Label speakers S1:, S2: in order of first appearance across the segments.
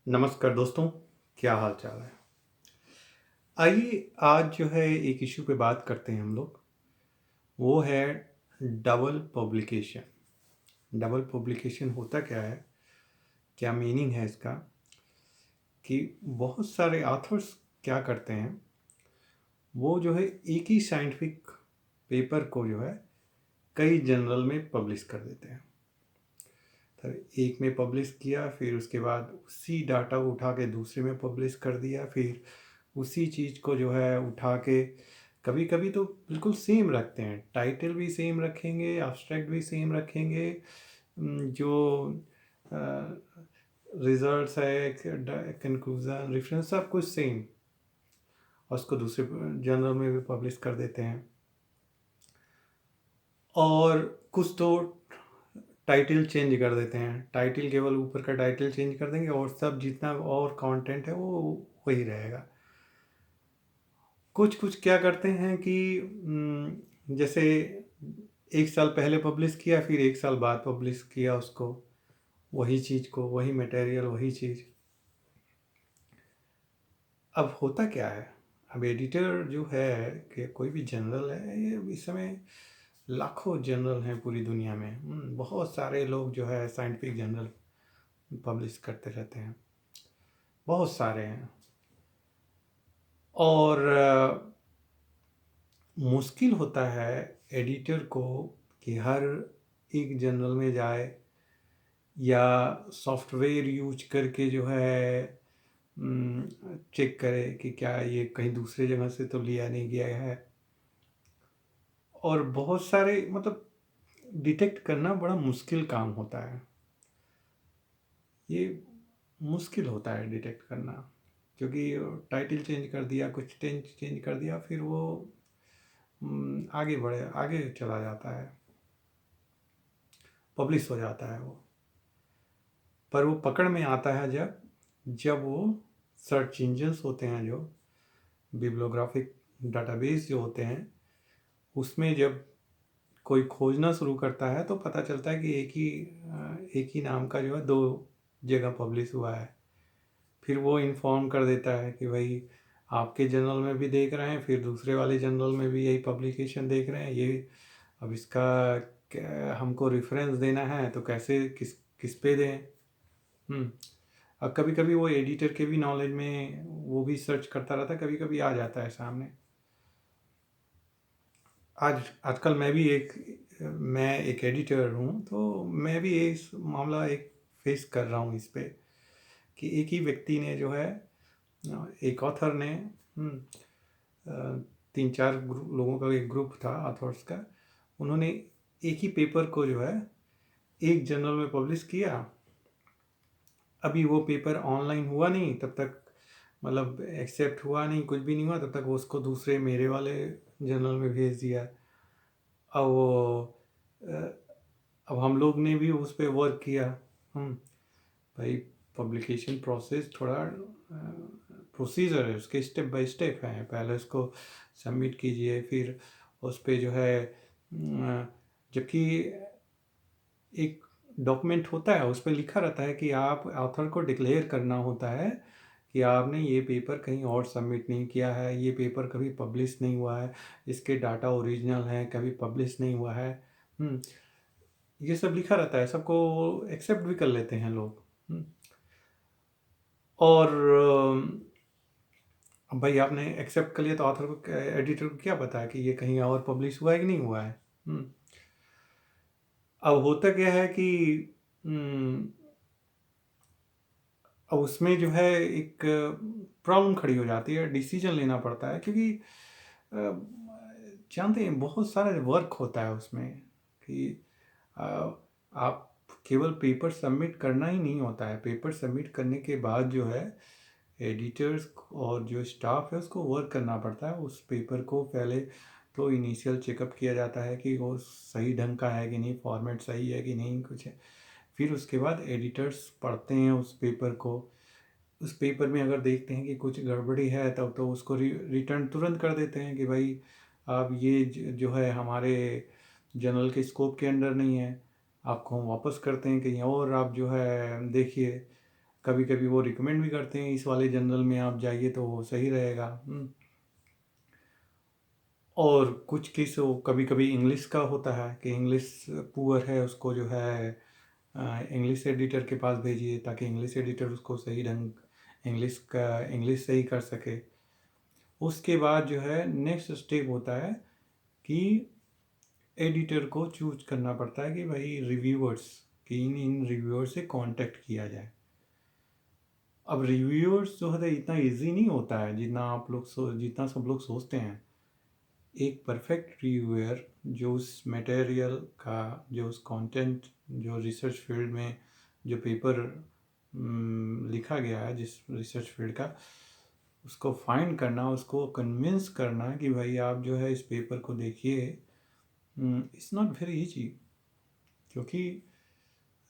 S1: नमस्कार दोस्तों, क्या हाल चाल है? आइए आज जो है एक इश्यू पे बात करते हैं हम लोग। वो है डबल पब्लिकेशन। डबल पब्लिकेशन होता क्या है? क्या मीनिंग है इसका? कि बहुत सारे ऑथर्स क्या करते हैं, वो जो है एक ही साइंटिफिक पेपर को जो है कई जर्नल में पब्लिश कर देते हैं। तो एक में पब्लिश किया, फिर उसके बाद उसी डाटा को उठा के दूसरे में पब्लिश कर दिया, फिर उसी चीज़ को जो है उठा के कभी कभी तो बिल्कुल सेम रखते हैं, टाइटल भी सेम रखेंगे, एब्स्ट्रैक्ट भी सेम रखेंगे। जो रिजल्ट्स है, कंक्लूजन, रेफरेंस सब कुछ सेम, और उसको दूसरे जर्नल में भी पब्लिश कर देते हैं। और कुछ तो टाइटल चेंज कर देते हैं, टाइटल केवल ऊपर का टाइटल चेंज कर देंगे और सब जितना और कंटेंट है वो वही रहेगा। कुछ कुछ क्या करते हैं कि जैसे एक साल पहले पब्लिश किया, फिर एक साल बाद पब्लिश किया उसको, वही चीज़ को, वही मटेरियल, वही चीज़। अब होता क्या है, अब एडिटर जो है कि कोई भी जनरल है, ये इस समय लाखों जनरल हैं पूरी दुनिया में। बहुत सारे लोग जो है साइंटिफिक जर्नल पब्लिश करते रहते हैं, बहुत सारे हैं। और मुश्किल होता है एडिटर को कि हर एक जर्नल में जाए या सॉफ्टवेयर यूज करके जो है चेक करे कि क्या ये कहीं दूसरे जगह से तो लिया नहीं गया है। और बहुत सारे मतलब डिटेक्ट करना बड़ा मुश्किल काम होता है। ये मुश्किल होता है डिटेक्ट करना, क्योंकि टाइटल चेंज कर दिया, कुछ चेंज कर दिया, फिर वो आगे चला जाता है, पब्लिश हो जाता है वो। पर वो पकड़ में आता है जब वो सर्च इंजन्स होते हैं, जो बिब्लियोग्राफिक डाटाबेस जो होते हैं, उसमें जब कोई खोजना शुरू करता है तो पता चलता है कि एक ही नाम का जो है दो जगह पब्लिश हुआ है। फिर वो इन्फॉर्म कर देता है कि भाई आपके जर्नल में भी देख रहे हैं, फिर दूसरे वाले जर्नल में भी यही पब्लिकेशन देख रहे हैं, ये अब इसका हमको रेफरेंस देना है तो कैसे किस किस पे दें। अब कभी कभी वो एडिटर के भी नॉलेज में वो भी सर्च करता रहता है, कभी कभी आ जाता है सामने। आजकल मैं एक एडिटर हूँ, तो मैं भी ये मामला एक फेस कर रहा हूँ इस पे, कि एक ही व्यक्ति ने जो है, एक ऑथर ने, 3-4 लोगों का एक ग्रुप था ऑथर्स का, उन्होंने एक ही पेपर को जो है एक जर्नल में पब्लिश किया। अभी वो पेपर ऑनलाइन हुआ नहीं तब तक, मतलब एक्सेप्ट हुआ नहीं, कुछ भी नहीं हुआ तब तक वो उसको दूसरे मेरे वाले जर्नल में भेज दिया। अब वो अब हम लोग ने भी उस पर वर्क किया। भाई पब्लिकेशन प्रोसेस थोड़ा प्रोसीजर है, उसके स्टेप बाय स्टेप हैं। पहले उसको सबमिट कीजिए, फिर उस पर जो है जबकि एक डॉक्यूमेंट होता है, उस पर लिखा रहता है कि आप ऑथर को डिक्लेयर करना होता है कि आपने ये पेपर कहीं और सबमिट नहीं किया है, ये पेपर कभी पब्लिश नहीं हुआ है, इसके डाटा ओरिजिनल हैं, कभी पब्लिश नहीं हुआ है। ये सब लिखा रहता है, सबको एक्सेप्ट भी कर लेते हैं लोग। और अब भाई आपने एक्सेप्ट कर लिया तो ऑथर को, एडिटर को क्या पता है कि ये कहीं और पब्लिश हुआ है कि नहीं हुआ है। अब होता क्या है कि अब उसमें जो है एक प्रॉब्लम खड़ी हो जाती है, डिसीजन लेना पड़ता है, क्योंकि जानते हैं बहुत सारा वर्क होता है उसमें, कि आप केवल पेपर सबमिट करना ही नहीं होता है, पेपर सबमिट करने के बाद जो है एडिटर्स और जो स्टाफ है उसको वर्क करना पड़ता है। उस पेपर को पहले तो इनिशियल चेकअप किया जाता है कि वो सही ढंग का है कि नहीं, फॉर्मेट सही है कि नहीं, कुछ है। फिर उसके बाद एडिटर्स पढ़ते हैं उस पेपर को, उस पेपर में अगर देखते हैं कि कुछ गड़बड़ी है तब तो उसको रिटर्न तुरंत कर देते हैं कि भाई आप ये जो है हमारे जर्नल के स्कोप के अंडर नहीं है, आपको हम वापस करते हैं कहीं और, आप जो है देखिए। कभी कभी वो रिकमेंड भी करते हैं इस वाले जर्नल में आप जाइए तो वो सही रहेगा। और कुछ केस कभी कभी इंग्लिश का होता है कि इंग्लिश पुअर है, उसको जो है इंग्लिश एडिटर के पास भेजिए ताकि इंग्लिश एडिटर उसको सही ढंग इंग्लिश सही कर सके। उसके बाद जो है नेक्स्ट स्टेप होता है कि एडिटर को चूज करना पड़ता है कि भाई रिव्यूअर्स, कि इन रिव्यूअर्स से कांटेक्ट किया जाए। अब रिव्यूअर्स जो है इतना इजी नहीं होता है जितना सब लोग सोचते हैं। एक परफेक्ट रिव्यूअर जो उस मटेरियल का, जो उस कंटेंट, जो रिसर्च फील्ड में जो पेपर लिखा गया है, जिस रिसर्च फील्ड का, उसको फाइंड करना, उसको कन्विंस करना कि भाई आप जो है इस पेपर को देखिए, इट्स नॉट वेरी इजी। क्योंकि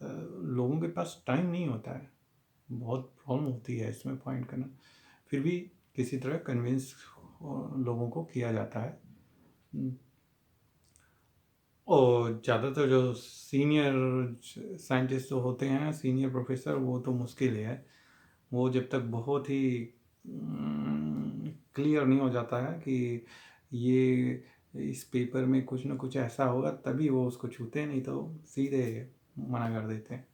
S1: लोगों के पास टाइम नहीं होता है, बहुत प्रॉब्लम होती है इसमें फाइंड करना। फिर भी किसी तरह कन्विंस लोगों को किया जाता है। और ज़्यादातर जो सीनियर साइंटिस्ट जो होते हैं, सीनियर प्रोफेसर, वो तो मुश्किल है। वो जब तक बहुत ही क्लियर नहीं हो जाता है कि ये इस पेपर में कुछ ना कुछ ऐसा होगा, तभी वो उसको छूते हैं, नहीं तो सीधे मना कर देते हैं।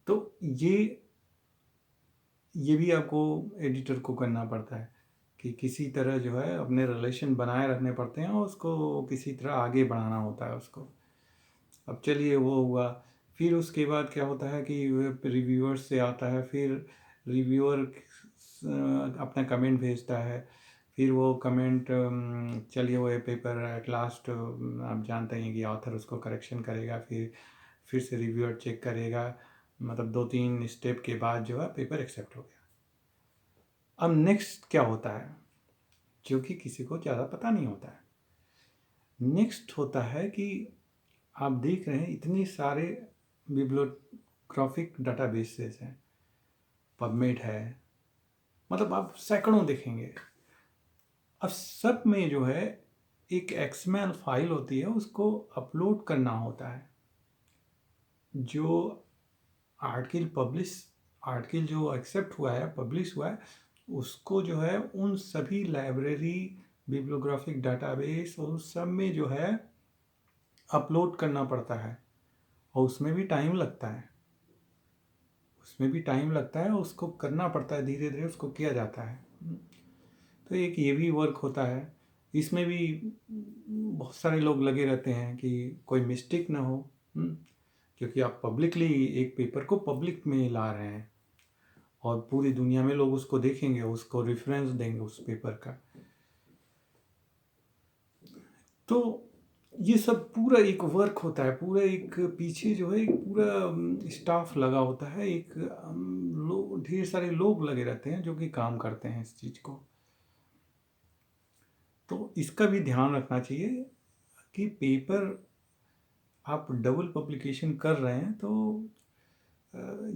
S1: तो ये भी आपको एडिटर को करना पड़ता है कि किसी तरह जो है अपने रिलेशन बनाए रखने पड़ते हैं और उसको किसी तरह आगे बढ़ाना होता है उसको। अब चलिए वो हुआ, फिर उसके बाद क्या होता है कि रिव्यूअर से आता है, फिर रिव्यूअर अपना कमेंट भेजता है, फिर वो कमेंट, चलिए वो पेपर एट लास्ट आप जानते हैं कि ऑथर उसको करेक्शन करेगा, फिर से रिव्यूअर चेक करेगा, मतलब 2-3 स्टेप के बाद जो है पेपर एक्सेप्ट हो गया। अब नेक्स्ट क्या होता है, जो कि किसी को ज़्यादा पता नहीं होता है। नेक्स्ट होता है कि आप देख रहे हैं इतने सारे बिब्लियोग्राफिक डाटाबेसेस हैं, पबमेड है, मतलब आप सैकड़ों देखेंगे। अब सब में जो है एक एक्सएमएल फाइल होती है, उसको अपलोड करना होता है। जो आर्टिकल जो एक्सेप्ट हुआ है, पब्लिश हुआ है, उसको जो है उन सभी लाइब्रेरी, बिब्लियोग्राफिक डाटाबेस और उस सब में जो है अपलोड करना पड़ता है। और उसमें भी टाइम लगता है, उसको करना पड़ता है, धीरे धीरे उसको किया जाता है। तो एक ये भी वर्क होता है। इसमें भी बहुत सारे लोग लगे रहते हैं कि कोई मिस्टेक ना हो, क्योंकि आप पब्लिकली एक पेपर को पब्लिक में ला रहे हैं और पूरी दुनिया में लोग उसको देखेंगे, उसको रेफरेंस देंगे उस पेपर का। तो ये सब पूरा एक वर्क होता है, पूरा एक पीछे जो है एक पूरा स्टाफ लगा होता है, एक लोग, ढेर सारे लोग लगे रहते हैं जो कि काम करते हैं इस चीज़ को। तो इसका भी ध्यान रखना चाहिए कि पेपर आप डबल पब्लिकेशन कर रहे हैं तो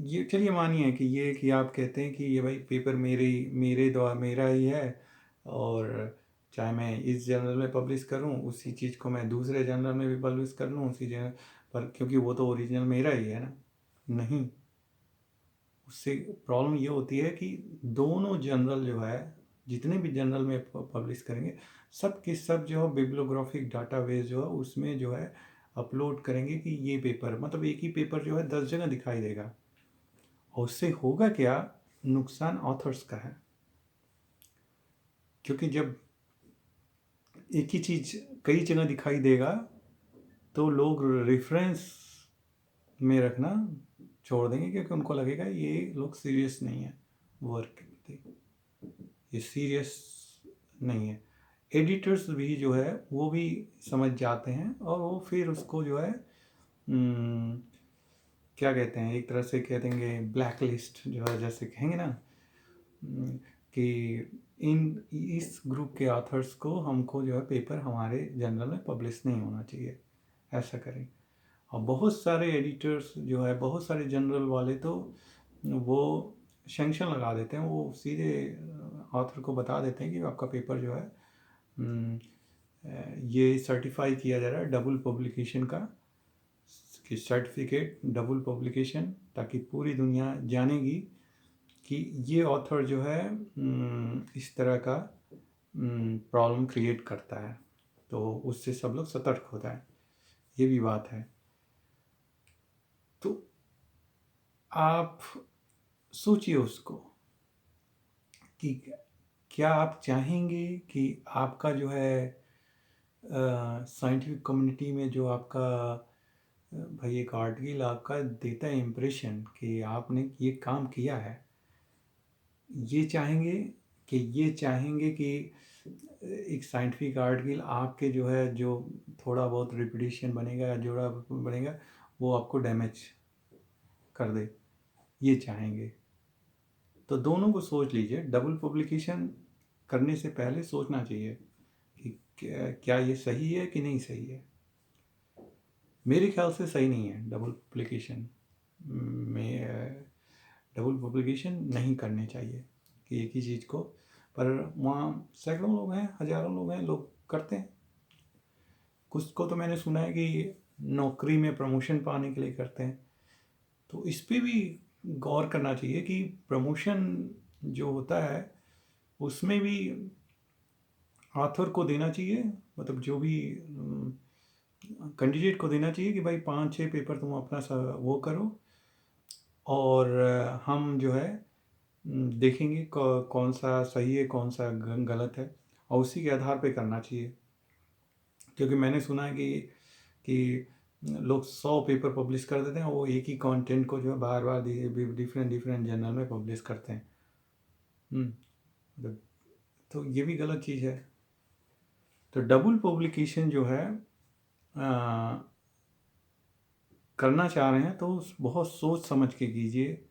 S1: ये चलिए मानिए कि ये कि आप कहते हैं कि ये भाई पेपर मेरे द्वारा मेरा ही है, और चाहे मैं इस जर्नल में पब्लिश करूं, उसी चीज़ को मैं दूसरे जर्नल में भी पब्लिश कर लूं उसी जर्नल पर, क्योंकि वो तो ओरिजिनल मेरा ही है ना। नहीं, उससे प्रॉब्लम ये होती है कि दोनों जर्नल जो है, जितने भी जर्नल में पब्लिश करेंगे, सब के सब जो है बिब्लियोग्राफिक डाटाबेस जो है उसमें जो है अपलोड करेंगे कि ये पेपर, मतलब एक ही पेपर जो है 10 जगह दिखाई देगा। और उससे होगा क्या, नुकसान ऑथर्स का है। क्योंकि जब एक ही चीज़ कई जगह दिखाई देगा तो लोग रेफरेंस में रखना छोड़ देंगे, क्योंकि उनको लगेगा ये लोग सीरियस नहीं है वर्क के प्रति, ये सीरियस नहीं है। एडिटर्स भी जो है वो भी समझ जाते हैं और वो फिर उसको जो है क्या कहते हैं, एक तरह से कह देंगे ब्लैक लिस्ट जो है, जैसे कहेंगे ना कि इस ग्रुप के ऑथर्स को, हमको जो है पेपर हमारे जर्नल में पब्लिश नहीं होना चाहिए, ऐसा करें। और बहुत सारे एडिटर्स जो है, बहुत सारे जर्नल वाले तो वो सेंक्शन लगा देते हैं, वो सीधे ऑथर को बता देते हैं कि आपका पेपर जो है ये सर्टिफाई किया जा रहा है डबल पब्लिकेशन का, कि सर्टिफिकेट डबल पब्लिकेशन, ताकि पूरी दुनिया जानेगी कि ये ऑथर जो है इस तरह का प्रॉब्लम क्रिएट करता है, तो उससे सब लोग सतर्क होता है। ये भी बात है। तो आप सोचिए उसको कि क्या आप चाहेंगे कि आपका जो है साइंटिफिक कम्युनिटी में जो आपका भाई एक आर्टिकल आपका देता है इम्प्रेशन कि आपने ये काम किया है, ये चाहेंगे कि एक साइंटिफिक आर्टिकल आपके जो है जो थोड़ा बहुत रिपीटिशन बनेगा या जोड़ा बनेगा वो आपको डैमेज कर दे, ये चाहेंगे? तो दोनों को सोच लीजिए। डबल पब्लिकेशन करने से पहले सोचना चाहिए कि क्या ये सही है कि नहीं सही है। मेरे ख्याल से सही नहीं है डबल पब्लिकेशन में। डबल पब्लिकेशन नहीं करने चाहिए कि एक ही चीज़ को, पर वहाँ सैकड़ों लोग हैं, हज़ारों लोग हैं, लोग करते हैं। कुछ को तो मैंने सुना है कि नौकरी में प्रमोशन पाने के लिए करते हैं। तो इस पे भी गौर करना चाहिए कि प्रमोशन जो होता है उसमें भी ऑथर को देना चाहिए, मतलब जो भी कैंडिडेट को देना चाहिए कि भाई 5-6 पेपर तुम अपना वो करो, और हम जो है देखेंगे कौन सा सही है कौन सा गलत है, और उसी के आधार पे करना चाहिए। क्योंकि मैंने सुना है कि लोग 100 पेपर पब्लिश कर देते हैं, वो एक ही कंटेंट को जो है बार बार डिफरेंट डिफरेंट जर्नल में पब्लिश करते हैं। तो ये भी गलत चीज़ है। तो डबल पब्लिकेशन जो है करना चाह रहे हैं तो बहुत सोच समझ के कीजिए,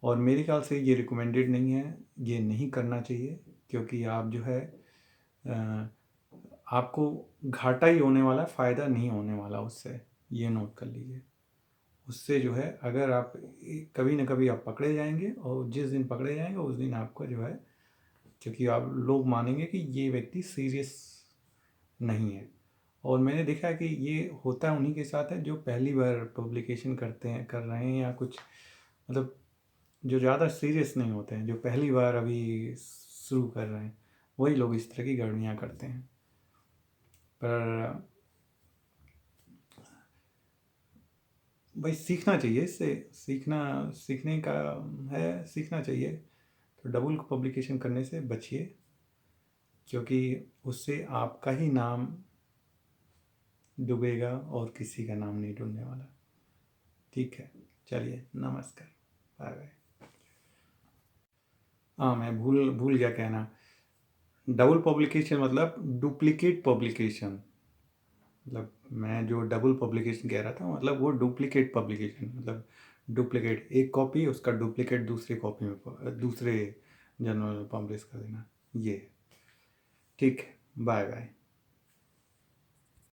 S1: और मेरे ख्याल से ये रिकमेंडेड नहीं है, ये नहीं करना चाहिए। क्योंकि आप जो है आपको घाटा ही होने वाला है, फ़ायदा नहीं होने वाला उससे, ये नोट कर लीजिए। उससे जो है अगर आप कभी ना कभी आप पकड़े जाएंगे, और जिस दिन पकड़े जाएंगे उस दिन आपका जो है, क्योंकि आप लोग मानेंगे कि ये व्यक्ति सीरियस नहीं है। और मैंने देखा है कि ये होता है उन्हीं के साथ है जो पहली बार पब्लिकेशन कर रहे हैं, या कुछ मतलब जो ज़्यादा सीरियस नहीं होते हैं, जो पहली बार अभी शुरू कर रहे हैं, वही लोग इस तरह की गड़बड़ियाँ करते हैं। पर भाई सीखना चाहिए, इससे सीखने का है, सीखना चाहिए। तो डबल पब्लिकेशन करने से बचिए, क्योंकि उससे आपका ही नाम डूबेगा और किसी का नाम नहीं डूबने वाला। ठीक है, चलिए, नमस्कार, बाय बाय। हाँ, मैं भूल भूल गया कहना। डबल पब्लिकेशन मतलब डुप्लीकेट पब्लिकेशन। मतलब मैं जो डबल पब्लिकेशन कह रहा था, मतलब वो डुप्लीकेट पब्लिकेशन, मतलब डुप्लीकेट एक कॉपी, उसका डुप्लीकेट दूसरे कॉपी में दूसरे जर्नल में पब्लिश कर देना, ये। ठीक है, बाय बाय।